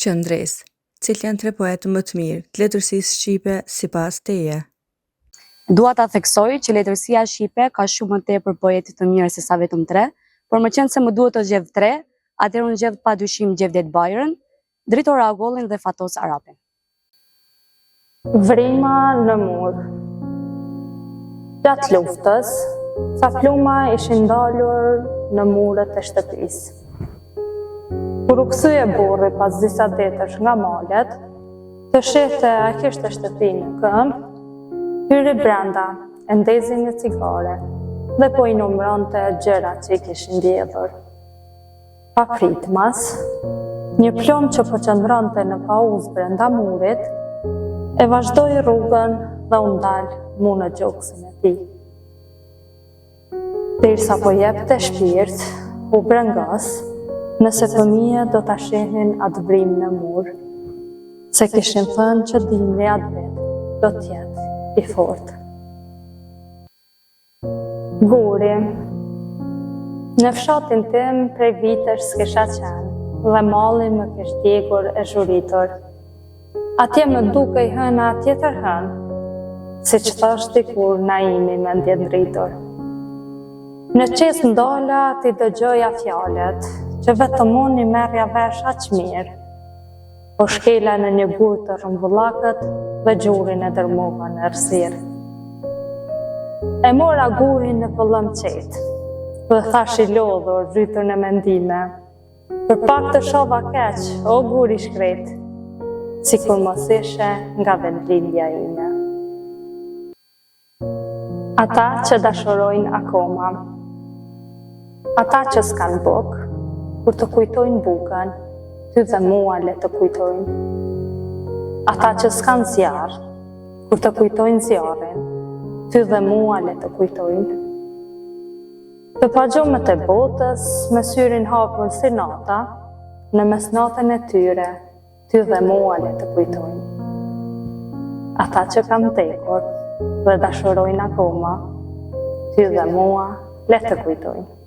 Qëndres, cilë janë 3 poetë më të mirë të letërsisë shqipe sipas teje? Dua ta theksoj që letërsia shqipe ka shumë më tepër poetë të mirë se sa vetëm 3, por më qenë se më duhet të gjedh 3, atëherë unë gjedh padyshim Gjevdet Bajrën, Dritor Agollin dhe Fatos Arapin. Vrima në mur. Gjatë luftës, ca pluma ishin dalur në murët e shtëpisë. Kur u kthye burri pas disa ditësh nga malet, të shehte a kishte shtëpi në këmbë, hyri brenda, e ndezi një cigare dhe po i numëronte gjërat që i kishin mbjedhur. Pa pritmas, një plom që po qëndronte në pauzë brenda murit, e vazhdoi rrugën dhe u ndal mu në gjoksin e tij. Derisa po jepte shpirt, u brengos, nëse fëmijët do ta shihnin atë vrim në mur, se kishin thënë që dimri atë vetë do t'jetë i fortë. Guri. Në fshatin tim prej vitesh s'kisha qenë dhe malli më kishte djegur e zhuritur. Atje më dukej hëna tjetër hënë, siç thashti kur Naimi me ndjen dritur. Në qes ndala ti dëgjoja fjalet, që vetëm unë i merrja vesh aq mirë, po shkela në një gur të rrumbullakët dhe gjurin e dërmova në errësirë. E mora gurin në pëllëm qetë, dhe thash i lodhur rritur në mendime, për pak të shova keq, o guri shkret, sikur mos ishe nga vendlindja ime. Ata që dashurojnë akoma. Ata që s'kan bukë, kur të kujtojnë bukën, ty dhe mua le të kujtojnë. Ata që s'kan zjarr, kur të kujtojnë zjarrin, ty dhe mua le të kujtojnë. Të pagjumët e botës, me syrin hapur si nata, në mesnatën e tyre, ty dhe mua le të kujtojnë. Ata që kam tekur dhe dashurojnë akoma, ty dhe mua le të kujtojnë.